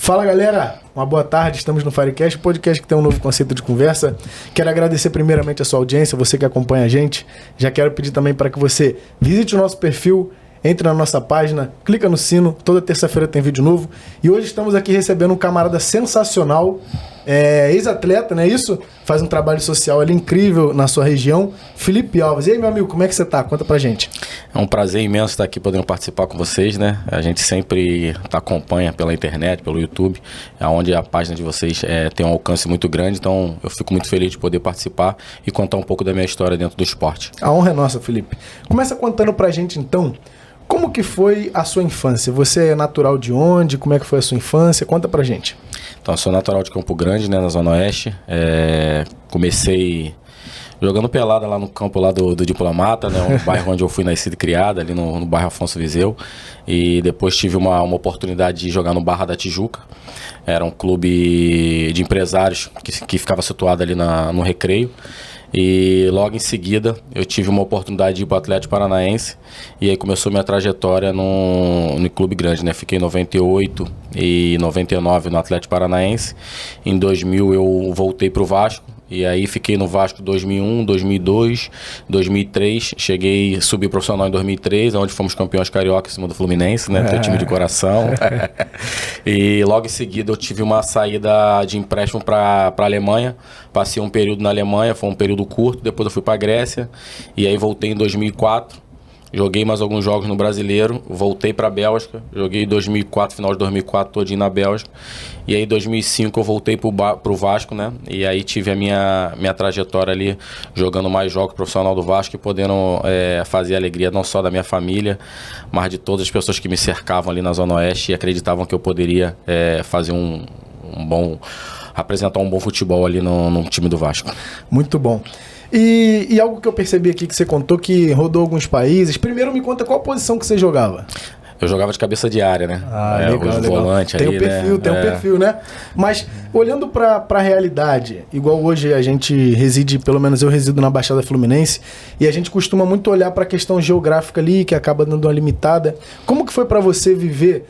Fala galera, uma boa tarde, estamos no Firecast, podcast que tem um novo conceito de conversa. Quero agradecer primeiramente a sua audiência, você que acompanha a gente. Já quero pedir também para que você visite o nosso perfil, entre na nossa página, clica no sino, toda terça-feira tem vídeo novo. E hoje estamos aqui recebendo um camarada sensacional, ex-atleta, não é isso? Faz um trabalho social ali incrível na sua região, Felipe Alves. E aí, meu amigo, como é que você tá? Conta pra gente. É um prazer imenso estar aqui podendo participar com vocês, né? A gente sempre acompanha pela internet, pelo YouTube, onde a página de vocês tem um alcance muito grande, então eu fico muito feliz de poder participar e contar um pouco da minha história dentro do esporte. A honra é nossa, Felipe. Começa contando pra gente, então, como que foi a sua infância? Você é natural de onde? Como é que foi a sua infância? Conta pra gente. Então, eu sou natural de Campo Grande, né, na Zona Oeste. Comecei jogando pelada lá no campo lá do Diplomata, né, um bairro onde eu fui nascido e criado, ali no bairro Afonso Viseu. E depois tive uma oportunidade de jogar no Barra da Tijuca. Era um clube de empresários que ficava situado ali no Recreio. E logo em seguida eu tive uma oportunidade de ir para o Atlético Paranaense. E aí começou minha trajetória no clube grande, né? Fiquei em 98 e 99 no Atlético Paranaense. Em 2000 eu voltei para o Vasco. E aí fiquei no Vasco 2001, 2002, 2003, subi profissional em 2003, onde fomos campeões carioca em cima do Fluminense, né? Teu time de coração. E logo em seguida eu tive uma saída de empréstimo para a Alemanha, passei um período na Alemanha, foi um período curto, depois eu fui para a Grécia, e aí voltei em 2004. Joguei mais alguns jogos no Brasileiro, voltei para a Bélgica, joguei em 2004, final de 2004, todinho na Bélgica. E aí em 2005 eu voltei pro Vasco, né? E aí tive a minha trajetória ali, jogando mais jogos profissional do Vasco e podendo fazer a alegria não só da minha família, mas de todas as pessoas que me cercavam ali na Zona Oeste e acreditavam que eu poderia fazer apresentar um bom futebol ali no time do Vasco. Muito bom. E algo que eu percebi aqui que você contou que rodou alguns países. Primeiro me conta qual posição que você jogava. Eu jogava de cabeça de área, né? Legal. Volante tem ali, um perfil, né? Tem um perfil, né? Mas olhando pra realidade, igual hoje a gente reside, pelo menos eu resido na Baixada Fluminense, e a gente costuma muito olhar pra questão geográfica ali, que acaba dando uma limitada. Como que foi pra você viver,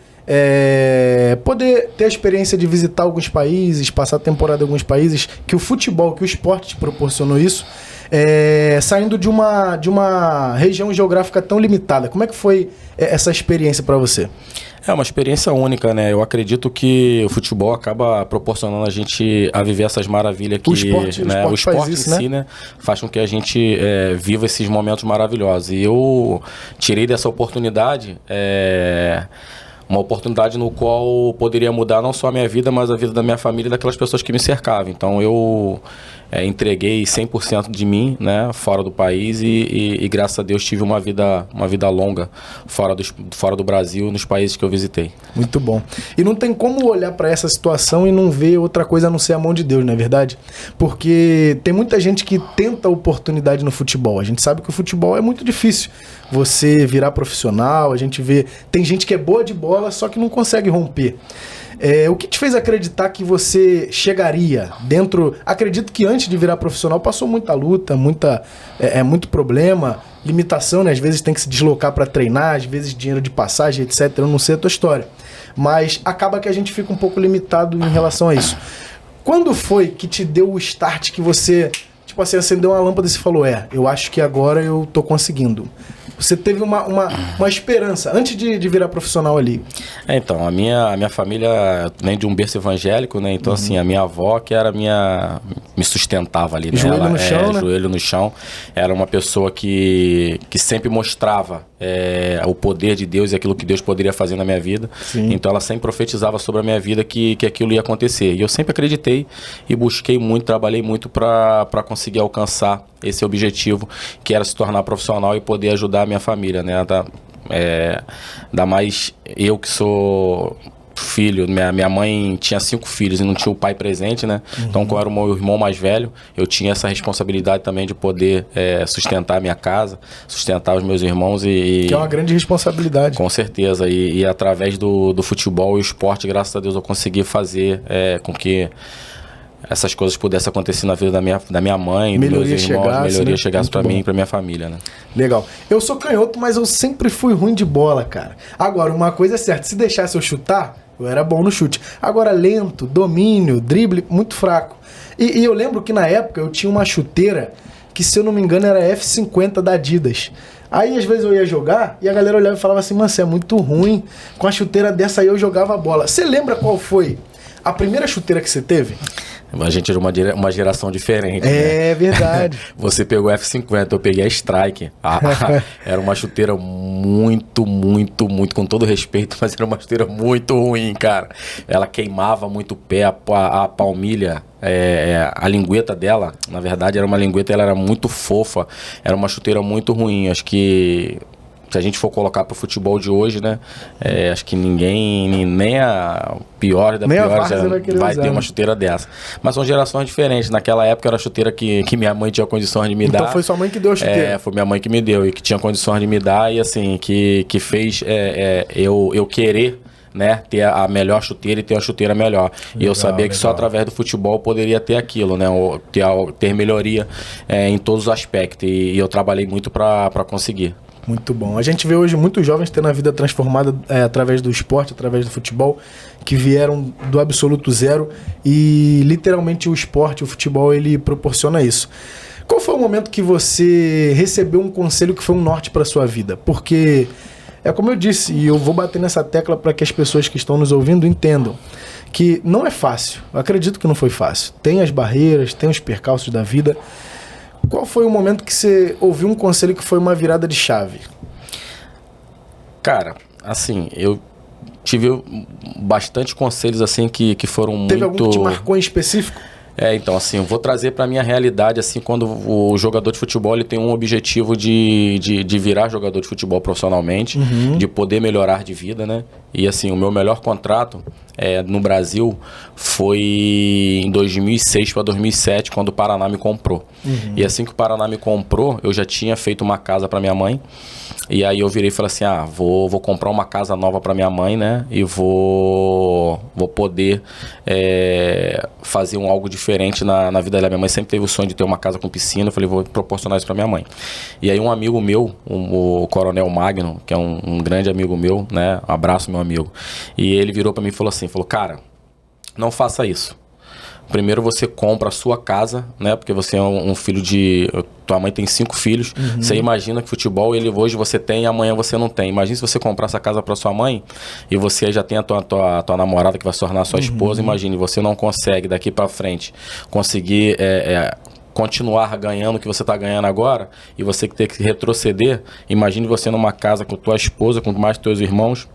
poder ter a experiência de visitar alguns países, passar temporada em alguns países, que o futebol, que o esporte te proporcionou isso, saindo de uma região geográfica tão limitada? Como é que foi essa experiência para você? É uma experiência única, né? Eu acredito que o futebol acaba proporcionando a gente a viver essas maravilhas que... O esporte em isso, si, né? Faz com que a gente viva esses momentos maravilhosos. E eu tirei dessa oportunidade... uma oportunidade no qual poderia mudar não só a minha vida, mas a vida da minha família e daquelas pessoas que me cercavam. Então eu entreguei 100% de mim, né, fora do país e graças a Deus tive uma vida longa fora do Brasil, nos países que eu visitei. Muito bom. E não tem como olhar para essa situação e não ver outra coisa a não ser a mão de Deus, não é verdade? Porque tem muita gente que tenta oportunidade no futebol. A gente sabe que o futebol é muito difícil você virar profissional, a gente vê... Tem gente que é boa de bola, só que não consegue romper. O que te fez acreditar que você chegaria dentro... Acredito que antes de virar profissional passou muita luta, muito problema, limitação, né? Às vezes tem que se deslocar para treinar, às vezes dinheiro de passagem, etc. Eu não sei a tua história. Mas acaba que a gente fica um pouco limitado em relação a isso. Quando foi que te deu o start que você... Tipo assim, acendeu uma lâmpada e você falou, eu acho que agora eu tô conseguindo. Você teve uma esperança antes de virar profissional ali. Então, a minha família vem de um berço evangélico, né? Então, assim, a minha avó, que era me sustentava ali, né? Joelho no chão, né? Joelho no chão. Era uma pessoa que sempre mostrava o poder de Deus e aquilo que Deus poderia fazer na minha vida. Sim. Então, ela sempre profetizava sobre a minha vida que aquilo ia acontecer. E eu sempre acreditei e busquei muito, trabalhei muito para conseguir alcançar esse objetivo, que era se tornar profissional e poder ajudar a minha família, né? Ainda mais eu que sou filho, minha mãe tinha 5 filhos e não tinha o pai presente, né? Então, como eu era o meu irmão mais velho, eu tinha essa responsabilidade também de poder sustentar a minha casa, sustentar os meus irmãos que é uma grande responsabilidade. Com certeza, e através do futebol e o esporte, graças a Deus, eu consegui fazer com que essas coisas pudessem acontecer na vida da minha mãe, dos meus irmãos, melhoria chegasse para mim e para minha família, né? Legal. Eu sou canhoto, mas eu sempre fui ruim de bola, cara. Agora, uma coisa é certa, se deixasse eu chutar, Eu era bom no chute. Agora, lento, domínio, drible, muito fraco. E eu lembro que na época eu tinha uma chuteira que, se eu não me engano, era F50 da Adidas. Aí, às vezes, eu ia jogar e a galera olhava e falava assim, mano, você é muito ruim. Com a chuteira dessa aí eu jogava a bola. Você lembra qual foi a primeira chuteira que você teve? A gente era uma geração diferente. É, né? Verdade. Você pegou a F50, eu peguei a Strike. Era uma chuteira muito, com todo respeito, mas era uma chuteira muito ruim, cara. Ela queimava muito o pé, a palmilha, a lingueta dela, na verdade, era uma lingueta, ela era muito fofa. Era uma chuteira muito ruim. Acho que, se a gente for colocar pro futebol de hoje, né? Acho que ninguém, nem a pior da pior vai ter uma chuteira dessa. Mas são gerações diferentes. Naquela época era a chuteira que minha mãe tinha condições de me dar. Então foi sua mãe que deu a chuteira? Foi minha mãe que me deu e que tinha condições de me dar e assim, que fez eu querer, né, ter a melhor chuteira e ter uma chuteira melhor. Legal, e eu sabia que só através do futebol eu poderia ter aquilo, né, ou ter melhoria em todos os aspectos. E eu trabalhei muito para conseguir. Muito bom. A gente vê hoje muitos jovens tendo a vida transformada através do esporte, através do futebol, que vieram do absoluto zero e literalmente o esporte, o futebol, ele proporciona isso. Qual foi o momento que você recebeu um conselho que foi um norte para sua vida? Porque, como eu disse, e eu vou bater nessa tecla para que as pessoas que estão nos ouvindo entendam, que não é fácil. Eu acredito que não foi fácil. Tem as barreiras, tem os percalços da vida. Qual foi o momento que você ouviu um conselho que foi uma virada de chave? Cara, assim, eu tive bastante conselhos assim que foram muito... Teve algum que te marcou em específico? Então, assim, eu vou trazer para minha realidade, assim, quando o jogador de futebol ele tem um objetivo de virar jogador de futebol profissionalmente, de poder melhorar de vida, né? E, assim, o meu melhor contrato no Brasil foi em 2006 para 2007, quando o Paraná me comprou. E assim que o Paraná me comprou, eu já tinha feito uma casa para minha mãe. E aí eu virei e falei assim, vou comprar uma casa nova para minha mãe, né? E vou poder fazer algo diferente na vida dela. Minha mãe sempre teve o sonho de ter uma casa com piscina. Eu falei, vou proporcionar isso para minha mãe. E aí um amigo meu, o Coronel Magno, que é um grande amigo meu, né? Um abraço, meu amigo. E ele virou para mim e falou assim, cara, não faça isso. Primeiro você compra a sua casa, né? Porque você é um filho de... Tua mãe tem 5 filhos. Você imagina que futebol hoje você tem e amanhã você não tem. Imagina se você comprar essa casa para sua mãe e você já tem a tua namorada que vai se tornar sua esposa. Imagine, você não consegue daqui para frente conseguir... continuar ganhando o que você está ganhando agora e você ter que retroceder. Imagine você numa casa com tua esposa, com mais teus irmãos,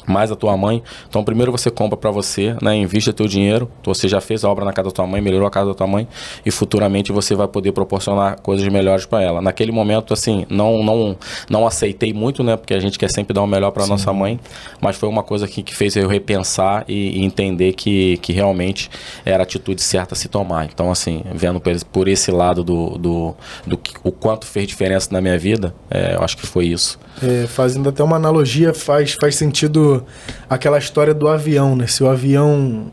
mais a tua mãe. Então primeiro você compra para você, né? Invista teu dinheiro. Você já fez a obra na casa da tua mãe, melhorou a casa da tua mãe e futuramente você vai poder proporcionar coisas melhores para ela. Naquele momento, assim, não aceitei muito, né? Porque a gente quer sempre dar o melhor para nossa mãe, mas foi uma coisa que fez eu repensar e entender que realmente era a atitude certa a se tomar. Então, assim, vendo por esse lado o quanto fez diferença na minha vida, eu acho que foi isso. Fazendo até uma analogia, faz sentido aquela história do avião, né? Se o avião...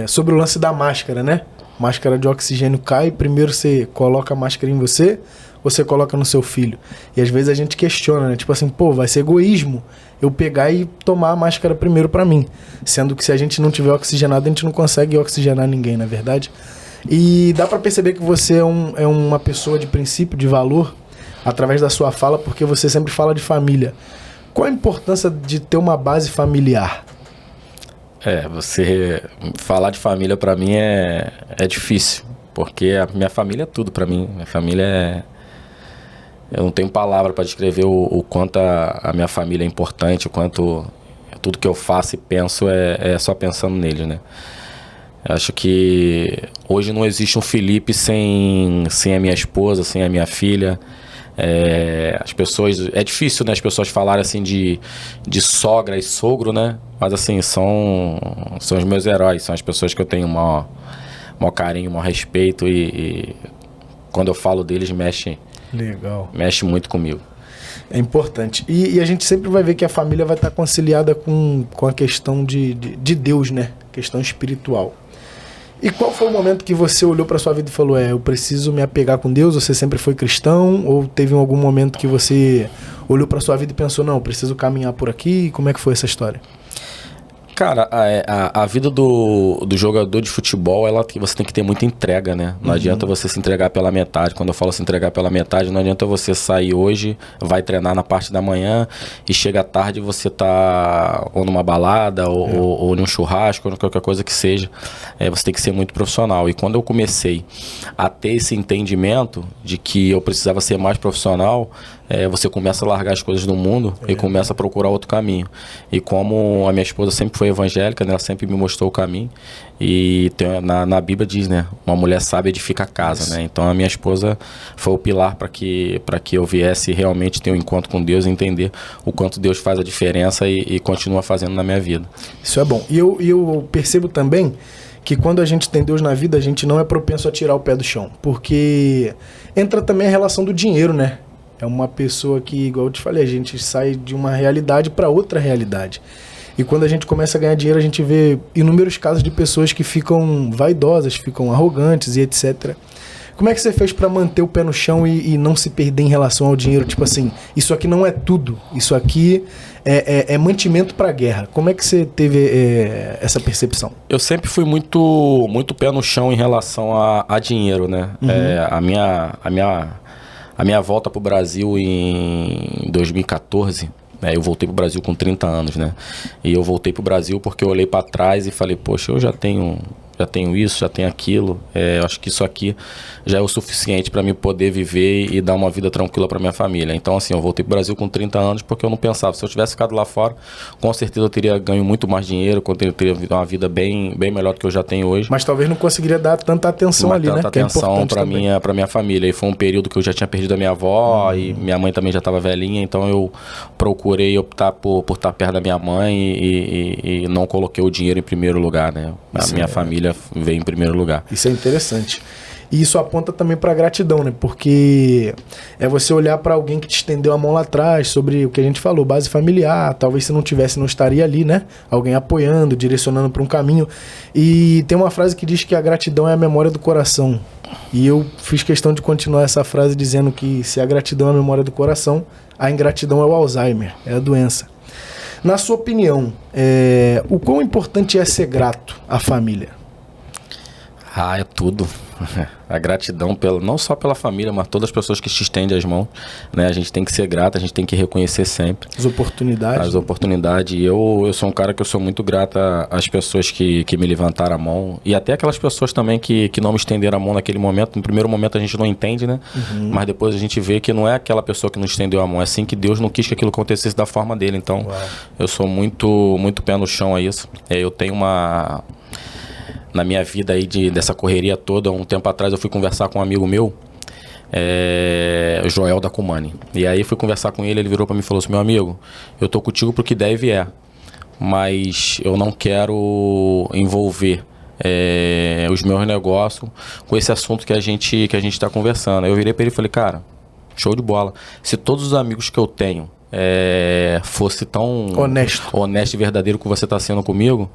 sobre o lance da máscara, né? Máscara de oxigênio cai, primeiro você coloca a máscara em você coloca no seu filho. E às vezes a gente questiona, né? Tipo assim, vai ser egoísmo eu pegar e tomar a máscara primeiro pra mim. Sendo que se a gente não tiver oxigenado, a gente não consegue oxigenar ninguém, na verdade. E dá pra perceber que você é uma pessoa de princípio, de valor, através da sua fala, porque você sempre fala de família. Qual a importância de ter uma base familiar? Você falar de família pra mim é difícil, porque a minha família é tudo pra mim. Minha família eu não tenho palavra pra descrever o quanto a minha família é importante, o quanto tudo que eu faço e penso é só pensando neles, né? Acho que hoje não existe um Felipe sem a minha esposa, sem a minha filha. As pessoas... É difícil, né? As pessoas falarem assim de sogra e sogro, né? Mas assim, são os meus heróis. São as pessoas que eu tenho maior carinho, maior respeito. E quando eu falo deles, mexe muito comigo. É importante. E a gente sempre vai ver que a família vai estar conciliada com a questão de Deus, né? Questão espiritual. E qual foi o momento que você olhou para sua vida e falou, eu preciso me apegar com Deus? Você sempre foi cristão? Ou teve algum momento que você olhou para sua vida e pensou, não, eu preciso caminhar por aqui? Como é que foi essa história? Cara, a vida do jogador de futebol, você tem que ter muita entrega, né? Não adianta você se entregar pela metade. Quando eu falo se entregar pela metade, não adianta você sair hoje, vai treinar na parte da manhã e chega à tarde você tá ou numa balada ou num churrasco, ou qualquer coisa que seja. Você tem que ser muito profissional. E quando eu comecei a ter esse entendimento de que eu precisava ser mais profissional, você começa a largar as coisas do mundo e começa a procurar outro caminho. E como a minha esposa sempre foi evangélica, né, ela sempre me mostrou o caminho. E na Bíblia diz, né, uma mulher sábia edifica a casa, né? Então a minha esposa foi o pilar para que eu viesse realmente ter um encontro com Deus e entender o quanto Deus faz a diferença e continua fazendo na minha vida. Isso é bom. E eu percebo também que quando a gente tem Deus na vida, a gente não é propenso a tirar o pé do chão. Porque entra também a relação do dinheiro, né? É uma pessoa que, igual eu te falei, a gente sai de uma realidade para outra realidade. E quando a gente começa a ganhar dinheiro, a gente vê inúmeros casos de pessoas que ficam vaidosas, ficam arrogantes e etc. Como é que você fez para manter o pé no chão e não se perder em relação ao dinheiro? Tipo assim, isso aqui não é tudo. Isso aqui é mantimento para a guerra. Como é que você teve essa percepção? Eu sempre fui muito pé no chão em relação a dinheiro, né? A minha volta para o Brasil em 2014, eu voltei para o Brasil com 30 anos, né? E eu voltei para o Brasil porque eu olhei para trás e falei, poxa, eu já tenho isso, já tenho aquilo. Eu acho que isso aqui já é o suficiente para mim poder viver e dar uma vida tranquila para minha família. Então, assim, eu voltei para o Brasil com 30 anos porque eu não pensava. Se eu tivesse ficado lá fora, com certeza eu teria ganho muito mais dinheiro, eu teria uma vida bem melhor do que eu já tenho hoje. Mas talvez não conseguiria dar tanta atenção ali, né? Tanta atenção para minha família. E foi um período que eu já tinha perdido a minha avó e minha mãe também já estava velhinha, então eu procurei optar por estar perto da minha mãe e não coloquei o dinheiro em primeiro lugar, né? A minha família veio em primeiro lugar. Isso é interessante. E isso aponta também para gratidão, né? Porque é você olhar para alguém que te estendeu a mão lá atrás, sobre o que a gente falou, base familiar, talvez se não tivesse, não estaria ali, né? Alguém apoiando, direcionando para um caminho. E tem uma frase que diz que a gratidão é a memória do coração. E eu fiz questão de continuar essa frase dizendo que se a gratidão é a memória do coração, a ingratidão é o Alzheimer, é a doença. Na sua opinião, o quão importante é ser grato à família? É tudo. A gratidão não só pela família, mas todas as pessoas que te estendem as mãos, né? A gente tem que ser grato, a gente tem que reconhecer sempre as oportunidades. As oportunidades. E eu sou um cara que eu sou muito grato às pessoas que me levantaram a mão e até aquelas pessoas também que não me estenderam a mão naquele momento. No primeiro momento a gente não entende, né? Mas depois a gente vê que não é aquela pessoa que nos estendeu a mão, é assim que Deus não quis que aquilo acontecesse da forma dele. Então, eu sou muito pé no chão a isso. Eu tenho na minha vida aí dessa correria toda, um tempo atrás eu fui conversar com um amigo meu, Joel da Cumani. E aí fui conversar com ele, ele virou para mim e falou assim, meu amigo, eu tô contigo pro que der e vier, mas eu não quero envolver os meus negócios com esse assunto que a gente tá conversando. Aí eu virei para ele e falei, cara, show de bola. Se todos os amigos que eu tenho fosse tão honesto e verdadeiro que você tá sendo comigo,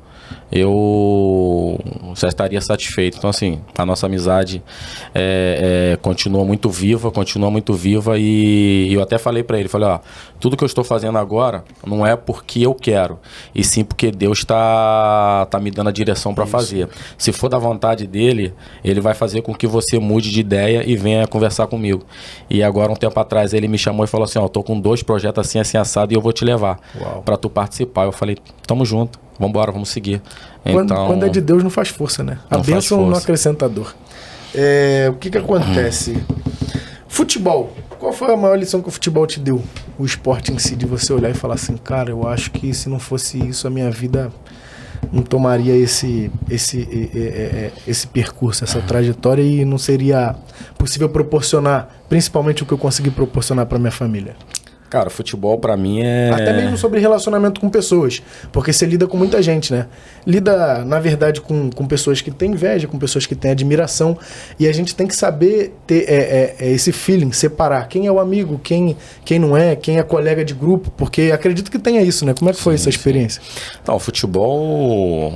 eu já estaria satisfeito. Então assim, a nossa amizade continua muito viva e eu até falei pra ele, tudo que eu estou fazendo agora não é porque eu quero, e sim porque Deus tá me dando a direção para fazer. Se for da vontade dele, ele vai fazer com que você mude de ideia e venha conversar comigo. E agora, um tempo atrás, ele me chamou e falou assim, tô com 2 projetos assim assado e eu vou te levar para tu participar. Eu falei, tamo junto. Vambora, vamos seguir. Quando é de Deus não faz força, né? A bênção não acrescenta dor. O que acontece? Futebol. Qual foi a maior lição que o futebol te deu? O esporte em si, de você olhar e falar assim, cara, eu acho que se não fosse isso, a minha vida não tomaria esse percurso, essa trajetória, e não seria possível proporcionar, principalmente o que eu consegui proporcionar para minha família. Cara, futebol pra mim Até mesmo sobre relacionamento com pessoas, porque você lida com muita gente, né? Lida, na verdade, com pessoas que têm inveja, com pessoas que têm admiração, e a gente tem que saber ter esse feeling, separar quem é o amigo, quem não é, quem é colega de grupo, porque acredito que tenha isso, né? Como é que foi essa experiência? Então, o futebol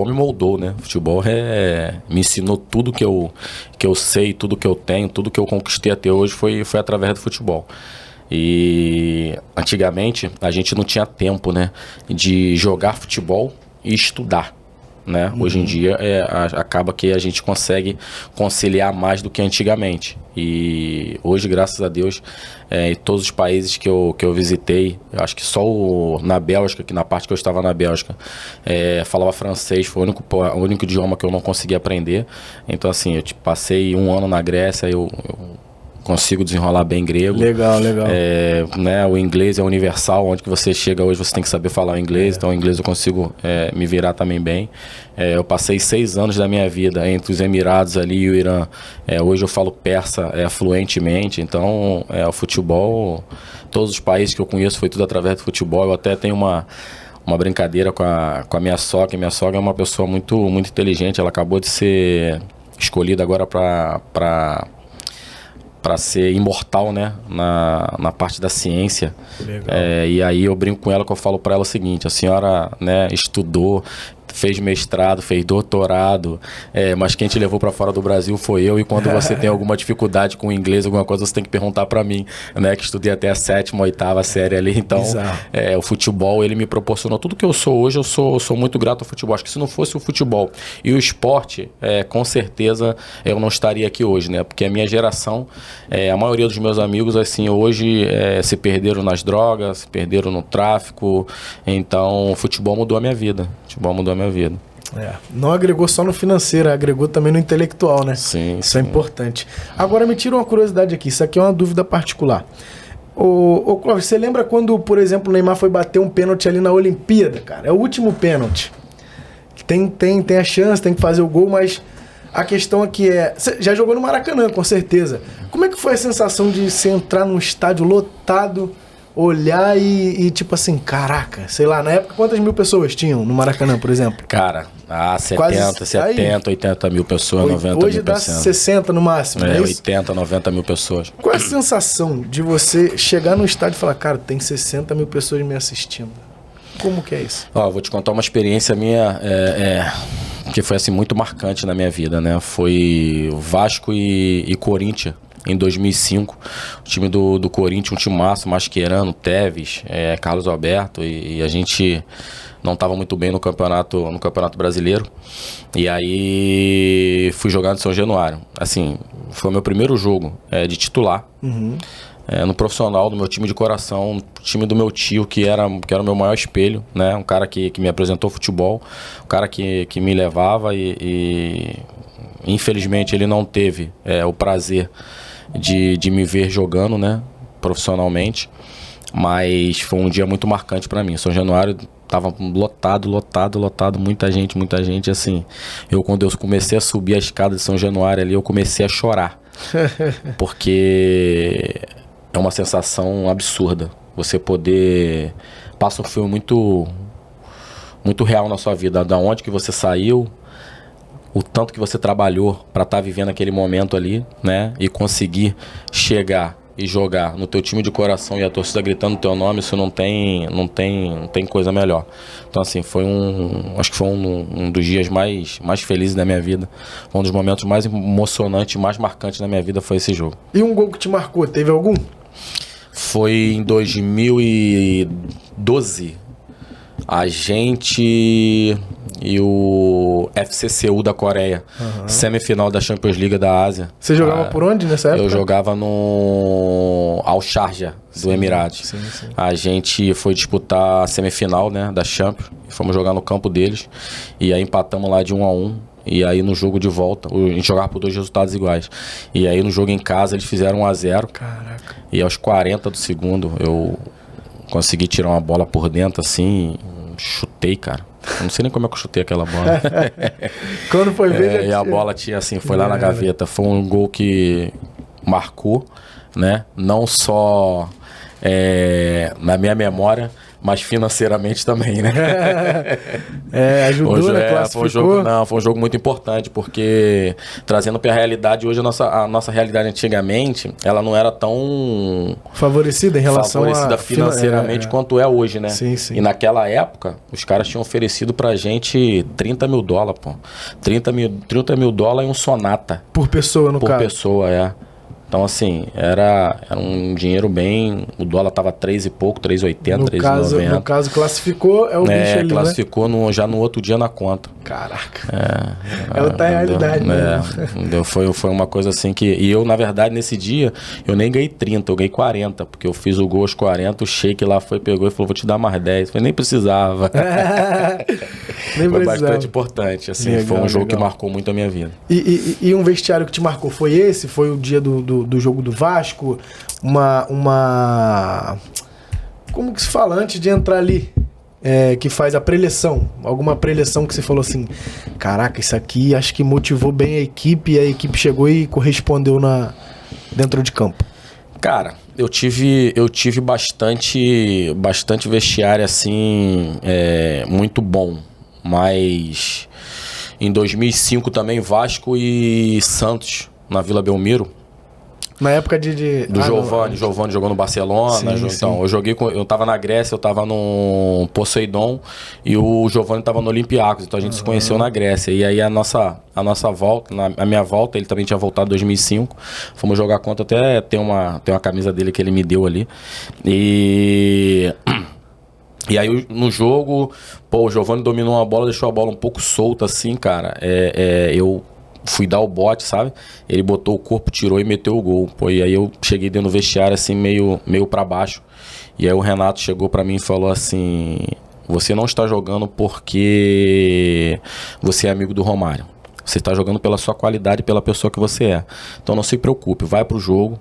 me moldou, né? O futebol me ensinou tudo que eu sei, tudo que eu tenho, tudo que eu conquistei até hoje foi através do futebol. E antigamente a gente não tinha tempo, né, de jogar futebol e estudar, né? Hoje em dia acaba que a gente consegue conciliar mais do que antigamente. E hoje, graças a Deus, em todos os países que eu visitei, eu acho que só na Bélgica, que na parte que eu estava na Bélgica, falava francês, foi o único idioma que eu não consegui aprender. Então, assim, eu passei um ano na Grécia, eu consigo desenrolar bem grego. Legal, legal. Né, o inglês é universal, onde que você chega hoje você tem que saber falar o inglês, então o inglês eu consigo me virar também bem. Eu passei 6 anos da minha vida entre os Emirados ali e o Irã. Hoje eu falo persa fluentemente, então o futebol, todos os países que eu conheço foi tudo através do futebol. Eu até tenho uma brincadeira com a minha sogra. Minha sogra é uma pessoa muito, muito inteligente, ela acabou de ser escolhida agora para ser imortal, né, na parte da ciência. E aí eu brinco com ela, que eu falo para ela o seguinte: a senhora, né, estudou, fez mestrado, fez doutorado, mas quem te levou para fora do Brasil foi eu, e quando você tem alguma dificuldade com o inglês, alguma coisa, você tem que perguntar para mim, né, que estudei até a 7ª, 8ª série ali. Então o futebol, ele me proporcionou tudo que eu sou hoje. Eu sou muito grato ao futebol. Acho que se não fosse o futebol e o esporte, com certeza eu não estaria aqui hoje, né, porque a minha geração, a maioria dos meus amigos, assim, hoje se perderam nas drogas, se perderam no tráfico. Então o futebol mudou a minha vida. Vida. Não agregou só no financeiro, agregou também no intelectual, né? Sim, isso é importante. Agora me tira uma curiosidade aqui, isso aqui é uma dúvida particular. Ô Clóvis, você lembra quando, por exemplo, o Neymar foi bater um pênalti ali na Olimpíada, cara? É o último pênalti. Tem a chance, tem que fazer o gol, mas a questão aqui você já jogou no Maracanã, com certeza. Como é que foi a sensação de você entrar num estádio lotado, olhar e tipo assim, caraca, sei lá, na época quantas mil pessoas tinham no Maracanã, por exemplo? Cara, 70, 80 mil pessoas, 90 mil pessoas. Hoje dá 60 no máximo, né? 80, 90 mil pessoas. Qual é a sensação de você chegar no estádio e falar, cara, tem 60 mil pessoas me assistindo? Como que é isso? Vou te contar uma experiência minha que foi assim muito marcante na minha vida, né? Foi Vasco e Corinthians. Em 2005, o time do Corinthians, um timaço, Mascherano, Tevez, Carlos Alberto, e a gente não estava muito bem no campeonato brasileiro. E aí fui jogar no São Januário. Assim, foi o meu primeiro jogo de titular. No profissional do meu time de coração, time do meu tio, que era o meu maior espelho, né? Um cara que me apresentou futebol, um cara que me levava e infelizmente ele não teve o prazer de me ver jogando, né, profissionalmente, mas foi um dia muito marcante para mim. São Januário tava lotado, muita gente, assim. Quando eu comecei a subir a escada de São Januário ali, eu comecei a chorar, porque é uma sensação absurda. Você poder passa um filme muito, muito real na sua vida, da onde que você saiu, o tanto que você trabalhou para estar vivendo aquele momento ali, né? E conseguir chegar e jogar no teu time de coração e a torcida gritando o teu nome, isso não tem coisa melhor. Então, assim, acho que foi um dos dias mais felizes da minha vida. Um dos momentos mais emocionantes, mais marcantes da minha vida foi esse jogo. E um gol que te marcou, teve algum? Foi em 2012. A gente e o FC Seul da Coreia, semifinal da Champions League da Ásia. Você jogava por onde nessa época? Eu jogava no Al Sharjah do Emirados. Sim. A gente foi disputar a semifinal, né, da Champions, fomos jogar no campo deles, e aí empatamos lá de 1-1. E aí no jogo de volta, a gente jogava por 2 resultados iguais. E aí no jogo em casa eles fizeram 1-0. Caraca. E aos 40 do segundo eu consegui tirar uma bola por dentro assim, chutei, cara. Eu não sei nem como é que eu chutei aquela bola. Quando foi ver, e a bola tinha assim, foi lá na gaveta. Foi um gol que marcou, né? Não só na minha memória, mas financeiramente também, né? Ajudou, né? Classificou. Foi um jogo muito importante, porque trazendo para a realidade hoje, a nossa realidade antigamente, ela não era tão favorecida em relação financeiramente quanto é hoje, né? Sim. E naquela época, os caras tinham oferecido pra gente $30 mil, pô. $30 mil e um Sonata. Por pessoa, no caso. Por pessoa, Então, assim, era um dinheiro bem... O dólar tava 3 e pouco, 3,80, 3,90. No caso, classificou, é o bicho ali, classificou já no outro dia na conta. Caraca. É outra realidade, né? Foi uma coisa assim que... E eu, na verdade, nesse dia, eu nem ganhei 30, eu ganhei 40. Porque eu fiz o gol aos 40, o Sheik lá pegou e falou, vou te dar mais 10. Eu falei, nem precisava. Foi bastante importante, assim. Legal, foi um jogo que marcou muito a minha vida. E um vestiário que te marcou foi esse? Foi o dia do jogo do Vasco? Como que se fala antes de entrar ali? Que faz a preleção. Alguma preleção que você falou assim, caraca, isso aqui acho que motivou bem a equipe e a equipe chegou e correspondeu dentro de campo. Cara, eu tive bastante vestiário assim, muito bom, mas em 2005 também Vasco e Santos na Vila Belmiro. Na época do Giovani jogou no Barcelona. Sim, então, eu tava na Grécia, eu tava no Poseidon e o Giovani tava no Olympiacos, então a gente se conheceu na Grécia. E aí a nossa volta, a minha volta, ele também tinha voltado em 2005. Fomos jogar contra, até tem uma camisa dele que ele me deu ali. E aí no jogo, o Giovani dominou uma bola, deixou a bola um pouco solta assim, cara. Eu fui dar o bote, sabe? Ele botou o corpo, tirou e meteu o gol. E aí eu cheguei dentro do vestiário assim, meio pra baixo. E aí o Renato chegou pra mim e falou assim, você não está jogando porque você é amigo do Romário. Você está jogando pela sua qualidade e pela pessoa que você é. Então não se preocupe, vai pro jogo.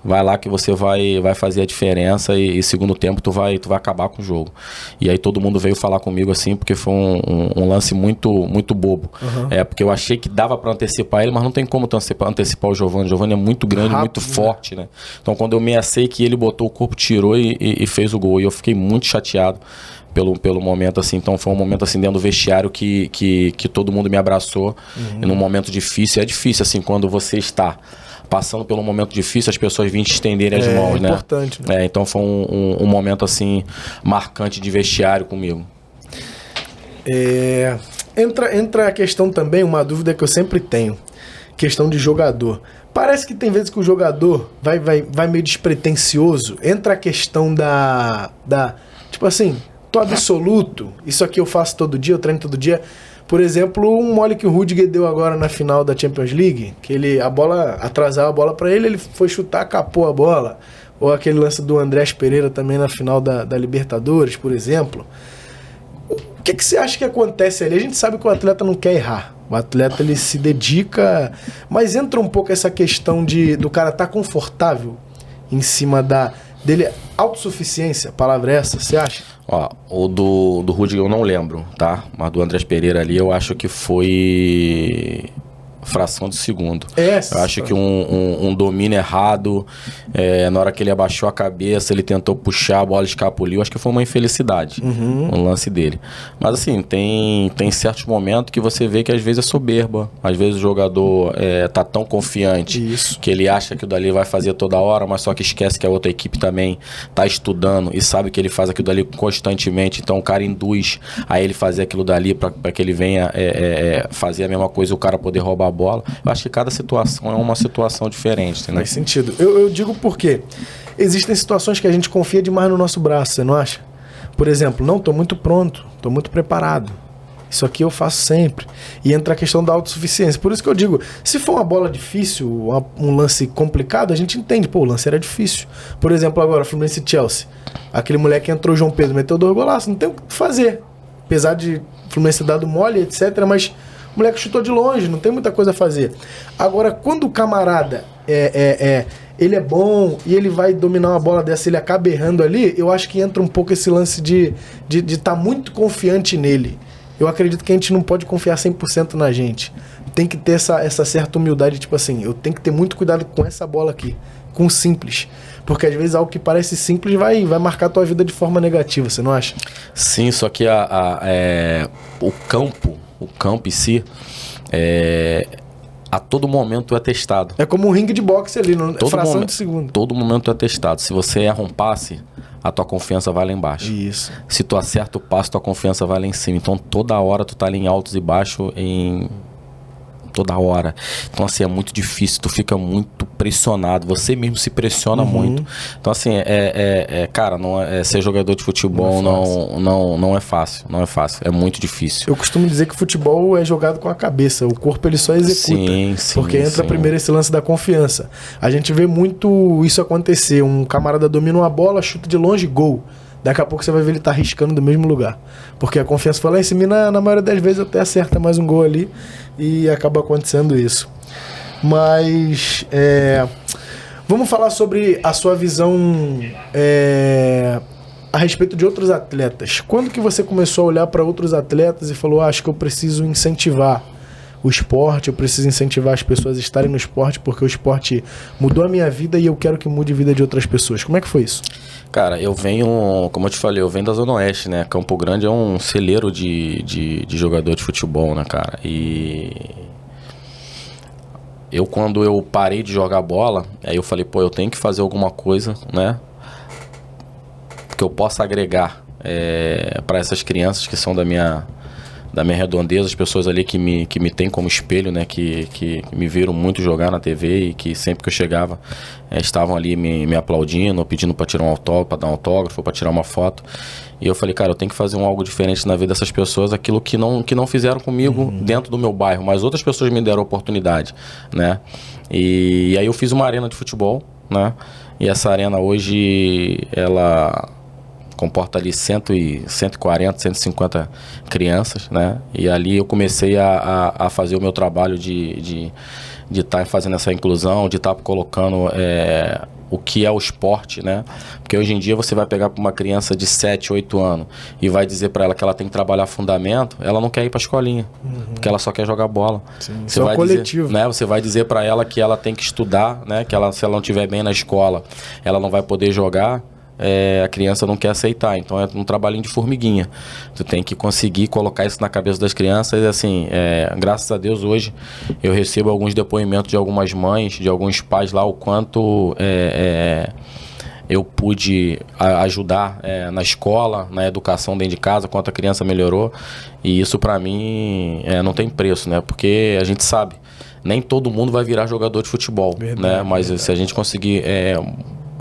Vai lá que você vai fazer a diferença e segundo tempo tu vai acabar com o jogo. E aí todo mundo veio falar comigo assim, porque foi um lance muito, muito bobo. Porque eu achei que dava para antecipar ele, mas não tem como antecipar o Giovani. O Giovani é muito grande, rápido, muito forte, né? Então quando eu ameacei que ele botou o corpo, tirou e fez o gol. E eu fiquei muito chateado pelo momento, assim. Então foi um momento assim dentro do vestiário que todo mundo me abraçou. E num momento difícil, é difícil assim quando você está passando por um momento difícil, as pessoas vêm te estenderem as mãos, né? Importante, né? Então foi um momento assim marcante de vestiário comigo. Entra a questão também, uma dúvida que eu sempre tenho, questão de jogador. Parece que tem vezes que o jogador vai meio despretensioso. Entra a questão da tipo assim, tô absoluto, isso aqui eu faço todo dia, eu treino todo dia. Por exemplo, um mole que o Rudiger deu agora na final da Champions League, que atrasava a bola para ele foi chutar, capou a bola. Ou aquele lance do Andrés Pereira também na final da Libertadores, por exemplo. O que você acha que acontece ali? A gente sabe que o atleta não quer errar. O atleta ele se dedica, mas entra um pouco essa questão do cara estar confortável em cima dele. Autossuficiência, a palavra é essa, você acha? O do Rudiger eu não lembro, tá? Mas do Andrés Pereira ali eu acho que foi fração de segundo. Eu acho que um domínio errado, na hora que ele abaixou a cabeça, ele tentou puxar, a bola escapuliu, acho que foi uma infelicidade no lance dele. Mas assim, tem certos momentos que você vê que às vezes é soberba, às vezes o jogador tá tão confiante que ele acha que aquilo dali vai fazer toda hora, mas só que esquece que a outra equipe também tá estudando e sabe que ele faz aquilo dali constantemente, então o cara induz a ele fazer aquilo dali para que ele venha fazer a mesma coisa e o cara poder roubar a bola. Eu acho que cada situação é uma situação diferente, entendeu? Faz sentido. Eu digo porque existem situações que a gente confia demais no nosso braço, você não acha? Por exemplo, não, tô muito pronto, tô muito preparado. Isso aqui eu faço sempre. E entra a questão da autossuficiência. Por isso que eu digo, se for uma bola difícil, um lance complicado, a gente entende. Pô, o lance era difícil. Por exemplo, agora, Fluminense e Chelsea. Aquele moleque entrou, João Pedro, meteu 2 golaços. Não tem o que fazer. Apesar de o Fluminense ter dado mole, etc. Mas o moleque chutou de longe, não tem muita coisa a fazer. Agora, quando o camarada ele é bom e ele vai dominar uma bola dessa, ele acaba errando ali, eu acho que entra um pouco esse lance de estar muito confiante nele. Eu acredito que a gente não pode confiar 100% na gente. Tem que ter essa certa humildade, tipo assim, eu tenho que ter muito cuidado com essa bola aqui, com o simples. Porque às vezes algo que parece simples vai marcar a tua vida de forma negativa, você não acha? Sim, só que o campo em si, a todo momento é testado. É como um ringue de boxe ali, fração de segundo. Todo momento é testado. Se você erra um passe, a tua confiança vai lá embaixo. Isso. Se tu acerta o passe, tua confiança vai lá em cima. Então toda hora tu tá ali em altos e baixos, toda hora. Então, assim, é muito difícil, tu fica muito pressionado, você mesmo se pressiona muito. Então, assim, cara, ser jogador de futebol não é fácil, não é fácil, é muito difícil. Eu costumo dizer que futebol é jogado com a cabeça, o corpo ele só executa. Sim, porque entra primeiro esse lance da confiança. A gente vê muito isso acontecer, um camarada domina uma bola, chuta de longe, gol. Daqui a pouco você vai ver ele tá arriscando do mesmo lugar. Porque a confiança fala, esse mina na maioria das vezes até acerta mais um gol ali e acaba acontecendo isso. Mas vamos falar sobre a sua visão a respeito de outros atletas. Quando que você começou a olhar para outros atletas e falou, acho que eu preciso incentivar o esporte, eu preciso incentivar as pessoas a estarem no esporte porque o esporte mudou a minha vida e eu quero que mude a vida de outras pessoas. Como é que foi isso? Cara, eu venho, como eu te falei, eu venho da Zona Oeste, né? Campo Grande é um celeiro de jogador de futebol, né, cara? E quando eu parei de jogar bola, aí eu falei, pô, eu tenho que fazer alguma coisa, né? Que eu possa agregar para essas crianças que são da minha redondeza, as pessoas ali que me têm como espelho, né, que me viram muito jogar na TV e que sempre que eu chegava estavam ali me aplaudindo, pedindo para tirar um autógrafo, para dar um autógrafo, para tirar uma foto. E eu falei, cara, eu tenho que fazer algo diferente na vida dessas pessoas, aquilo que não fizeram comigo dentro do meu bairro, mas outras pessoas me deram oportunidade, né? E aí eu fiz uma arena de futebol, né? E essa arena hoje, ela comporta ali 140, 150 crianças, né? E ali eu comecei a fazer o meu trabalho de estar fazendo essa inclusão, de estar colocando o que é o esporte, né? Porque hoje em dia você vai pegar para uma criança de 7, 8 anos e vai dizer para ela que ela tem que trabalhar fundamento, ela não quer ir para a escolinha, porque ela só quer jogar bola. Sim, você vai coletivo. Dizer, né? Você vai dizer para ela que ela tem que estudar, né? Que se ela não estiver bem na escola, ela não vai poder jogar. A criança não quer aceitar, então é um trabalhinho de formiguinha. Tu tem que conseguir colocar isso na cabeça das crianças. E assim, graças a Deus hoje eu recebo alguns depoimentos de algumas mães, de alguns pais lá, o quanto eu pude ajudar na escola, na educação dentro de casa, quanto a criança melhorou. E isso pra mim não tem preço, né? Porque a gente sabe, nem todo mundo vai virar jogador de futebol, verdade, né? Mas se a gente conseguir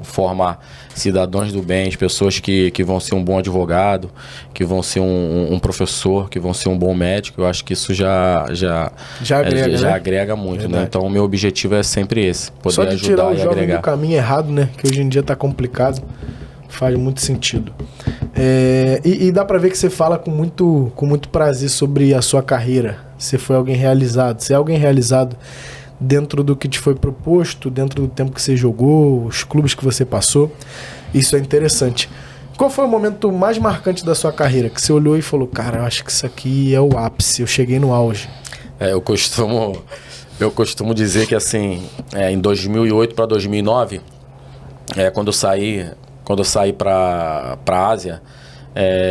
formar cidadãos do bem, pessoas que vão ser um bom advogado, que vão ser um professor, que vão ser um bom médico, eu acho que isso já agrega muito, verdade, né? Então o meu objetivo é sempre esse, poder só de ajudar tirar o e jovem agregar. Do caminho errado, né? Que hoje em dia tá complicado, faz muito sentido. E dá pra ver que você fala com muito prazer sobre a sua carreira. Você foi alguém realizado, você é alguém realizado dentro do que te foi proposto, dentro do tempo que você jogou, os clubes que você passou. Isso é interessante. Qual foi o momento mais marcante da sua carreira? Que você olhou e falou, cara, eu acho que isso aqui é o ápice, eu cheguei no auge. Eu costumo dizer que assim, em 2008 para 2009, quando eu saí para a Ásia,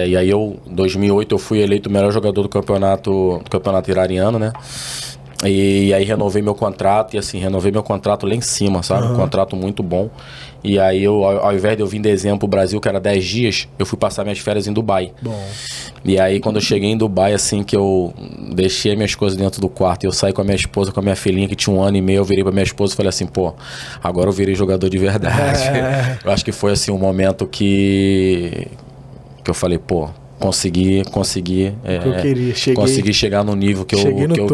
e aí em 2008 eu fui eleito o melhor jogador do campeonato iraniano, né? E aí renovei meu contrato, e assim, renovei meu contrato lá em cima, sabe? Um contrato muito bom. E aí ao invés de eu vir em dezembro pro Brasil, que era 10 dias, eu fui passar minhas férias em Dubai. Bom. E aí quando eu cheguei em Dubai, assim, que eu deixei minhas coisas dentro do quarto, e eu saí com a minha esposa, com a minha filhinha, que tinha 1 ano e meio, eu virei pra minha esposa e falei assim, pô, agora eu virei jogador de verdade. Eu acho que foi assim um momento que eu falei, pô, consegui chegar no nível que eu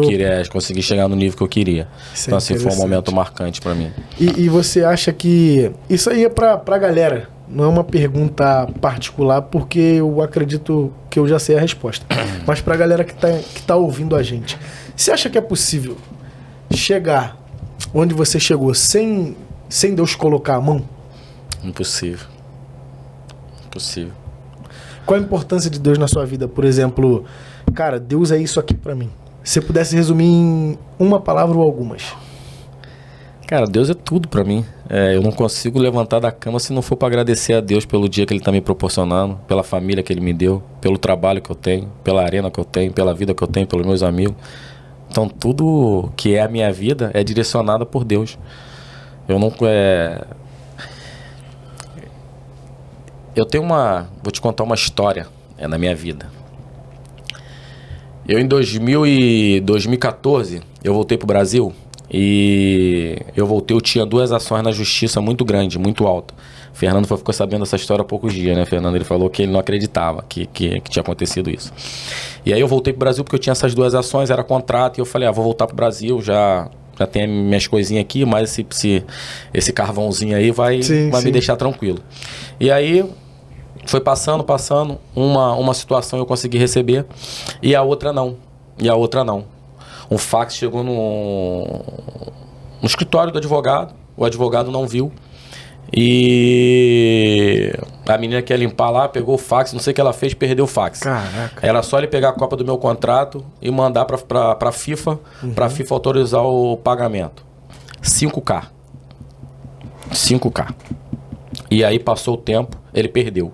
queria, consegui chegar no nível que eu queria. Então assim, foi um momento marcante pra mim. E você acha que isso aí é pra galera, não é uma pergunta particular, porque eu acredito que eu já sei a resposta, mas pra galera que tá ouvindo a gente, você acha que é possível chegar onde você chegou sem Deus colocar a mão? Impossível. Qual a importância de Deus na sua vida? Por exemplo, cara, Deus é isso aqui pra mim. Se você pudesse resumir em uma palavra ou algumas. Cara, Deus é tudo pra mim. Eu não consigo levantar da cama se não for pra agradecer a Deus pelo dia que Ele tá me proporcionando, pela família que Ele me deu, pelo trabalho que eu tenho, pela arena que eu tenho, pela vida que eu tenho, pelos meus amigos. Então tudo que é a minha vida é direcionado por Deus. Eu não... Vou te contar uma história na minha vida. Eu em 2014, eu voltei pro Brasil e eu tinha 2 ações na justiça muito grandes, muito altas. Fernando ficou sabendo dessa história há poucos dias, né, Fernando? Ele falou que ele não acreditava que tinha acontecido isso. E aí eu voltei pro Brasil porque eu tinha essas 2 ações, era contrato, e eu falei, vou voltar pro Brasil, já tem minhas coisinhas aqui, mas esse carvãozinho aí vai me deixar tranquilo. E aí foi passando, uma situação eu consegui receber e a outra não. Um fax chegou no escritório do advogado, o advogado não viu. E a menina que ia limpar lá, pegou o fax, não sei o que ela fez, perdeu o fax. Caraca. Era só ele pegar a cópia do meu contrato e mandar pra FIFA, pra FIFA autorizar o pagamento. 5K. E aí passou o tempo, ele perdeu.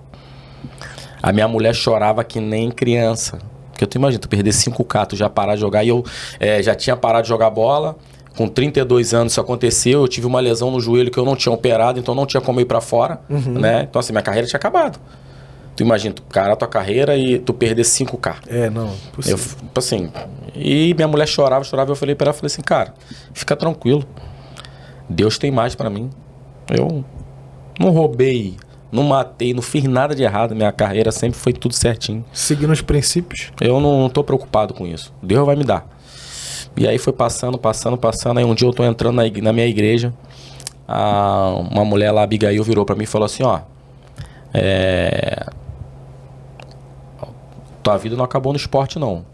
A minha mulher chorava que nem criança. Porque tu imagina, tu perder 5K, tu já parar de jogar. E eu já tinha parado de jogar bola. Com 32 anos isso aconteceu, eu tive uma lesão no joelho que eu não tinha operado, então não tinha como ir pra fora, né? Então assim, minha carreira tinha acabado. Tu imagina, tu parar tua carreira e tu perder 5K. Não, possível. Assim, e minha mulher chorava, eu falei pra ela, assim, cara, fica tranquilo. Deus tem mais pra mim. Eu não roubei, não matei, não fiz nada de errado, minha carreira sempre foi tudo certinho. Seguindo os princípios. Eu não tô preocupado com isso. Deus vai me dar. E aí foi passando. Aí um dia eu tô entrando na minha igreja. Uma mulher lá, Abigail, virou pra mim e falou assim, tua vida não acabou no esporte, não.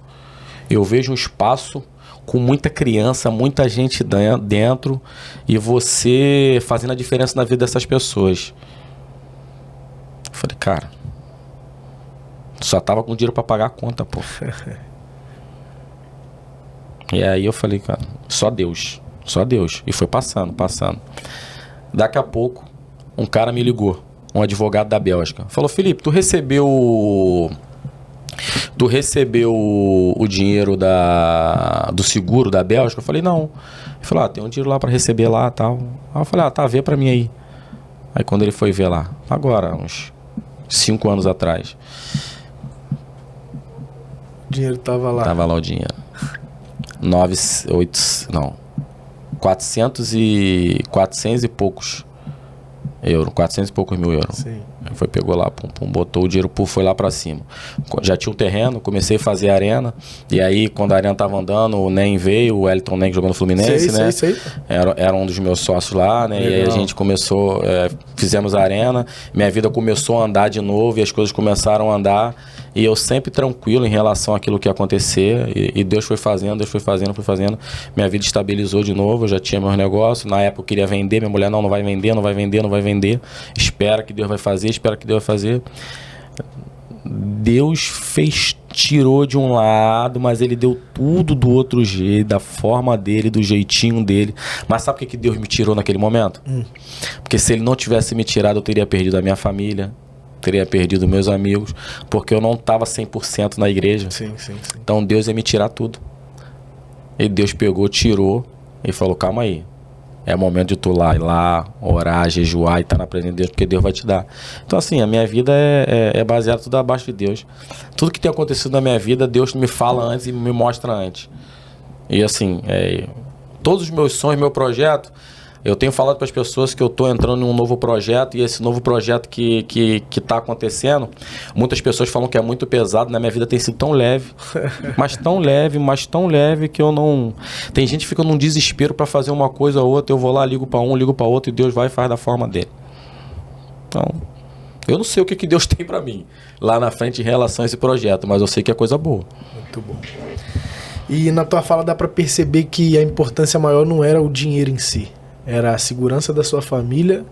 Eu vejo um espaço com muita criança, muita gente dentro, e você fazendo a diferença na vida dessas pessoas. Eu falei, cara, só tava com dinheiro pra pagar a conta, pô. E aí eu falei, cara, só Deus. E foi passando. Daqui a pouco, um cara me ligou, um advogado da Bélgica. Falou, Felipe, tu recebeu o dinheiro do seguro da Bélgica? Eu falei, não. Ele falou, tem um dinheiro lá pra receber lá e tal. Aí eu falei, vê pra mim aí. Aí quando ele foi ver lá, agora, uns 5 anos atrás. O dinheiro tava lá. Tava lá o dinheiro. 400 e poucos euros, 400 e poucos mil euros. Sim. Aí pegou lá, botou o dinheiro, foi lá pra cima. Já tinha um terreno, comecei a fazer arena, e aí quando a arena tava andando, o Nem veio, o Elton Nem jogou no Fluminense, né? Sei. Era um dos meus sócios lá, né? Legal. E aí a gente começou, fizemos a arena, minha vida começou a andar de novo, e as coisas começaram a andar, e eu sempre tranquilo em relação àquilo que ia acontecer, e Deus foi fazendo, minha vida estabilizou de novo, eu já tinha meus negócios, na época eu queria vender, minha mulher não vai vender, espera que Deus vai fazer. Deus tirou de um lado, mas ele deu tudo do outro jeito, da forma dele, do jeitinho dele. Mas sabe por que Deus me tirou naquele momento? Porque se ele não tivesse me tirado, eu teria perdido a minha família, teria perdido meus amigos, porque eu não estava 100% na igreja. Sim. Então Deus ia me tirar tudo. E Deus pegou, tirou e falou, calma aí. É momento de tu ir lá, orar, jejuar e estar na presença de Deus, porque Deus vai te dar. Então assim, a minha vida é baseada tudo abaixo de Deus. Tudo que tem acontecido na minha vida, Deus me fala antes e me mostra antes. E assim, todos os meus sonhos, meu projeto, eu tenho falado para as pessoas que eu estou entrando em um novo projeto, e esse novo projeto que está acontecendo, muitas pessoas falam que é muito pesado, na minha vida tem sido tão leve, mas tão leve que eu não... Tem gente que fica num desespero para fazer uma coisa ou outra, eu vou lá, ligo para um, ligo para outro, e Deus vai e faz da forma dele. Então, eu não sei o que Deus tem para mim lá na frente em relação a esse projeto, mas eu sei que é coisa boa. Muito bom. E na tua fala dá para perceber que a importância maior não era o dinheiro em si, era a segurança da sua família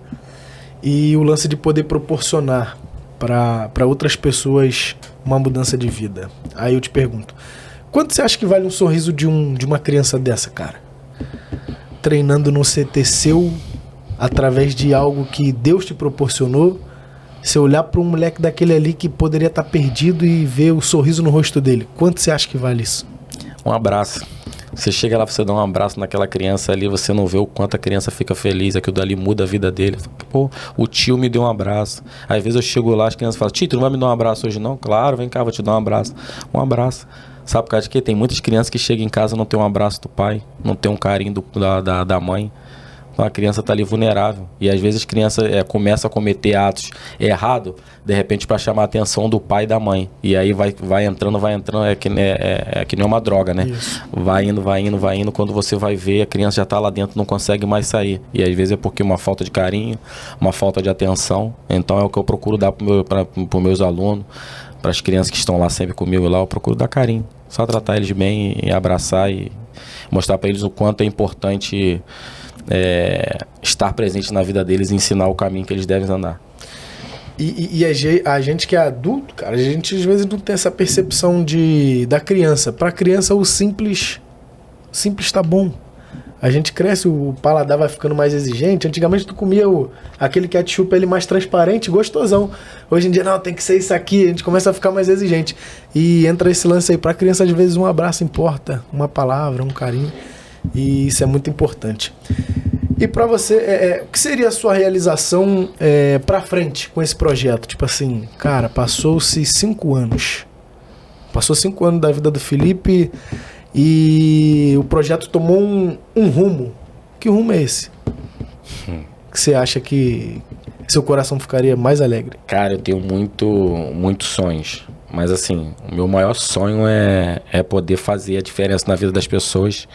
e o lance de poder proporcionar para outras pessoas uma mudança de vida. Aí eu te pergunto, quanto você acha que vale um sorriso de uma criança dessa, cara? Treinando no CT seu, através de algo que Deus te proporcionou, você olhar para um moleque daquele ali que poderia estar perdido e ver o sorriso no rosto dele. Quanto você acha que vale isso? Um abraço. Você chega lá, você dá um abraço naquela criança ali, você não vê o quanto a criança fica feliz, aquilo dali muda a vida dele. Pô, o tio me deu um abraço. Às vezes eu chego lá, as crianças falam, tio, tu não vai me dar um abraço hoje não? Claro, vem cá, vou te dar um abraço. Um abraço. Sabe por causa de quê? Tem muitas crianças que chegam em casa e não tem um abraço do pai, não tem um carinho da mãe. Então a criança está ali vulnerável. E às vezes a criança começa a cometer atos errados, de repente para chamar a atenção do pai e da mãe. E aí vai entrando, é que nem uma droga, né? Isso. Vai indo. Quando você vai ver, a criança já está lá dentro, não consegue mais sair. E às vezes é porque uma falta de carinho, uma falta de atenção. Então é o que eu procuro dar para os meus alunos, para as crianças que estão lá sempre comigo lá, eu procuro dar carinho. Só tratar eles bem e abraçar e mostrar para eles o quanto é importante estar presente na vida deles e ensinar o caminho que eles devem andar. E a gente que é adulto, cara, a gente às vezes não tem essa percepção da criança. Pra criança o simples tá bom. A gente cresce, o paladar vai ficando mais exigente. Antigamente tu comia aquele ketchup ali mais transparente, gostosão. Hoje em dia não, tem que ser isso aqui, a gente começa a ficar mais exigente. E entra esse lance aí, pra criança às vezes um abraço importa, uma palavra, um carinho. E isso é muito importante. E pra você, o que seria a sua realização pra frente com esse projeto? Tipo assim, cara, passou-se 5 anos. Passou 5 anos da vida do Felipe e o projeto tomou um rumo. Que rumo é esse? Que você acha que seu coração ficaria mais alegre? Cara, eu tenho muitos sonhos. Mas assim, o meu maior sonho é poder fazer a diferença na vida das pessoas.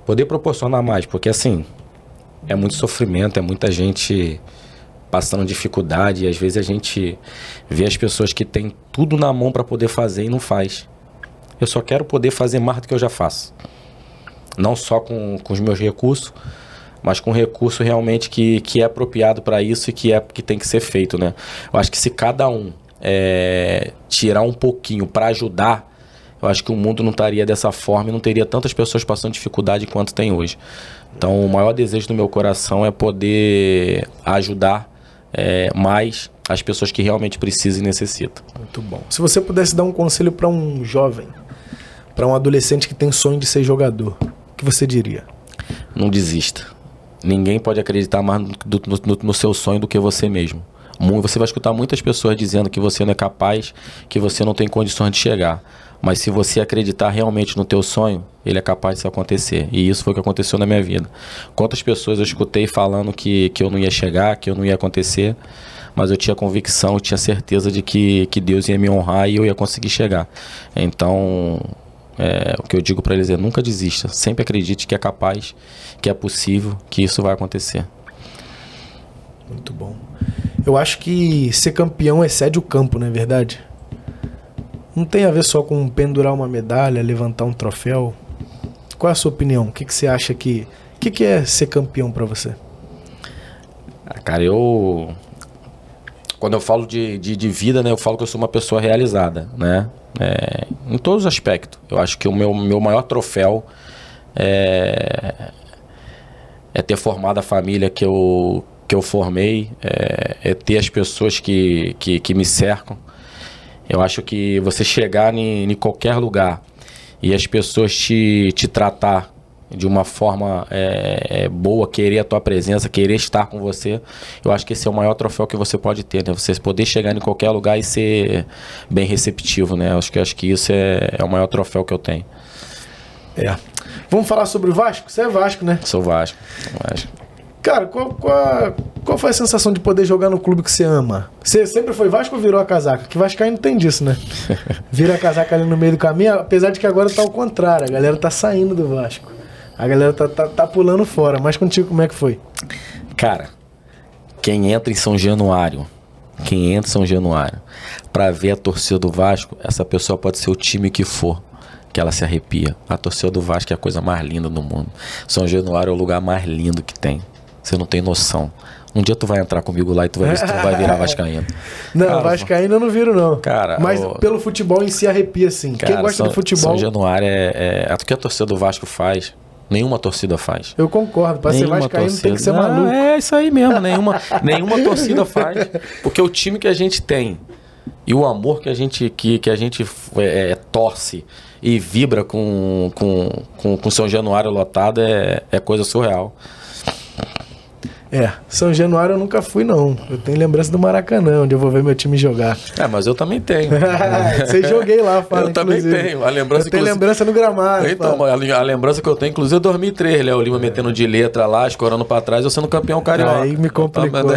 Poder proporcionar mais, porque assim, é muito sofrimento, é muita gente passando dificuldade, e às vezes a gente vê as pessoas que têm tudo na mão para poder fazer e não faz. Eu só quero poder fazer mais do que eu já faço. Não só com os meus recursos, mas com recurso realmente que é apropriado para isso e que tem que ser feito, né? Eu acho que se cada um tirar um pouquinho para ajudar, eu acho que o mundo não estaria dessa forma e não teria tantas pessoas passando dificuldade quanto tem hoje. Então, o maior desejo do meu coração é poder ajudar mais as pessoas que realmente precisam e necessitam. Muito bom. Se você pudesse dar um conselho para um jovem, para um adolescente que tem sonho de ser jogador, o que você diria? Não desista. Ninguém pode acreditar mais no seu sonho do que você mesmo. Você vai escutar muitas pessoas dizendo que você não é capaz, que você não tem condições de chegar. Mas se você acreditar realmente no teu sonho, ele é capaz disso acontecer. E isso foi o que aconteceu na minha vida. Quantas pessoas eu escutei falando que eu não ia chegar, que eu não ia acontecer, mas eu tinha convicção, eu tinha certeza de que Deus ia me honrar e eu ia conseguir chegar. Então, o que eu digo para eles é: nunca desista. Sempre acredite que é capaz, que é possível, que isso vai acontecer. Muito bom. Eu acho que ser campeão excede o campo, não é verdade? Não tem a ver só com pendurar uma medalha, levantar um troféu. Qual é a sua opinião? O que você acha que... O que é ser campeão pra você? Cara, quando eu falo de vida, né, eu falo que eu sou uma pessoa realizada, né? Em todos os aspectos. Eu acho que o meu maior troféu é ter formado a família que eu formei, é ter as pessoas que me cercam. Eu acho que você chegar em qualquer lugar e as pessoas te tratar de uma forma boa, querer a tua presença, querer estar com você, eu acho que esse é o maior troféu que você pode ter, né? Você poder chegar em qualquer lugar e ser bem receptivo, né? Eu acho que isso é o maior troféu que eu tenho. Vamos falar sobre o Vasco? Você é Vasco, né? Sou Vasco. Cara, qual foi a sensação de poder jogar no clube que você ama? Você sempre foi Vasco ou virou a casaca? Que vascaíno tem disso, né? Vira a casaca ali no meio do caminho, apesar de que agora tá ao contrário. A galera tá saindo do Vasco. A galera tá pulando fora. Mas contigo, como é que foi? Cara, quem entra em São Januário, pra ver a torcida do Vasco, essa pessoa pode ser o time que for, que ela se arrepia. A torcida do Vasco é a coisa mais linda do mundo. São Januário é o lugar mais lindo que tem. Você não tem noção. Um dia tu vai entrar comigo lá e tu vai ver se tu vai virar vascaíno. Não, cara, vascaíno eu não viro, não. Cara, mas pelo futebol em si arrepia, sim. Cara, quem gosta de futebol... São Januário o que a torcida do Vasco faz, nenhuma torcida faz. Eu concordo. Pra ser vascaíno tem que ser maluco. É isso aí mesmo. Nenhuma torcida faz. Porque o time que a gente tem e o amor que a gente torce e vibra com São Januário lotado é coisa surreal. São Januário eu nunca fui, não. Eu tenho lembrança do Maracanã, onde eu vou ver meu time jogar. Mas eu também tenho. Você joguei lá, fala, eu também tenho. A lembrança, eu tenho lembrança no gramado. Então, a lembrança que eu tenho, inclusive, é 2003, Léo Lima metendo de letra lá, escorando pra trás, eu sendo campeão carioca. Aí me complicou,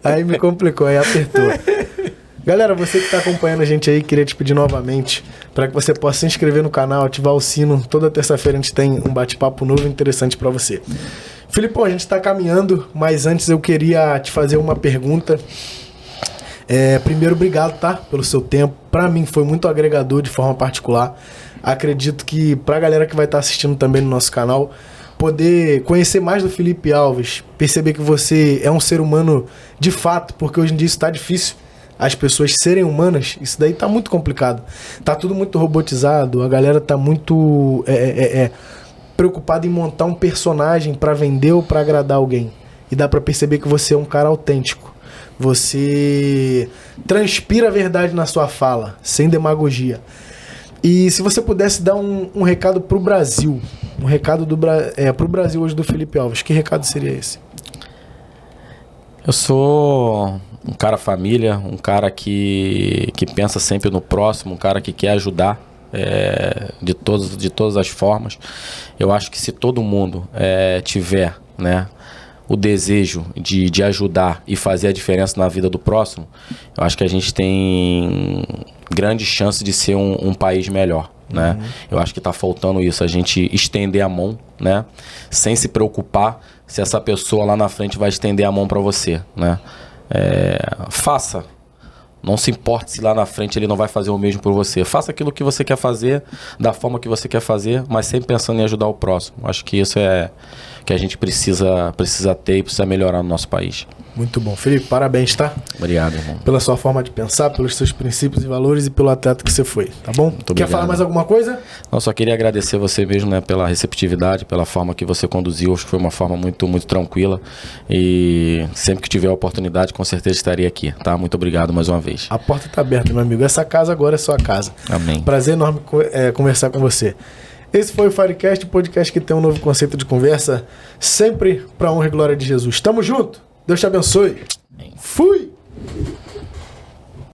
aí me complicou, aí apertou. Galera, você que está acompanhando a gente aí, queria te pedir novamente para que você possa se inscrever no canal, ativar o sino. Toda terça-feira a gente tem um bate-papo novo e interessante para você. Filipão, a gente está caminhando, mas antes eu queria te fazer uma pergunta. Primeiro, obrigado, tá? Pelo seu tempo. Para mim foi muito agregador de forma particular. Acredito que para a galera que vai estar assistindo também no nosso canal, poder conhecer mais do Felipe Alves, perceber que você é um ser humano de fato, porque hoje em dia isso está difícil. As pessoas serem humanas, isso daí tá muito complicado. Tá tudo muito robotizado, a galera tá muito preocupada em montar um personagem pra vender ou pra agradar alguém. E dá pra perceber que você é um cara autêntico. Você transpira a verdade na sua fala, sem demagogia. E se você pudesse dar um recado pro Brasil, um recado pro Brasil hoje do Felipe Alves, que recado seria esse? Eu sou um cara família, um cara que pensa sempre no próximo, um cara que quer ajudar de todas as formas. Eu acho que se todo mundo tiver, né, o desejo de ajudar e fazer a diferença na vida do próximo, eu acho que a gente tem grande chance de ser um país melhor. Né? Eu acho que está faltando isso, a gente estender a mão, né? Sem se preocupar se essa pessoa lá na frente vai estender a mão para você, né? Faça. Não se importe se lá na frente ele não vai fazer o mesmo por você. Faça aquilo que você quer fazer, da forma que você quer fazer, mas sempre pensando em ajudar o próximo. Acho que isso é que a gente precisa ter e precisa melhorar no nosso país. Muito bom. Felipe, parabéns, tá? Obrigado, irmão. Pela sua forma de pensar, pelos seus princípios e valores e pelo atleta que você foi, tá bom? Muito obrigado. Quer falar mais alguma coisa? Não, só queria agradecer você mesmo, né, pela receptividade, pela forma que você conduziu. Acho que foi uma forma muito, muito tranquila. E sempre que tiver a oportunidade, com certeza estarei aqui, tá? Muito obrigado mais uma vez. A porta tá aberta, meu amigo. Essa casa agora é sua casa. Amém. Prazer enorme conversar com você. Esse foi o Firecast, o podcast que tem um novo conceito de conversa, sempre pra honra e glória de Jesus. Tamo junto. Deus te abençoe. Amém. Fui!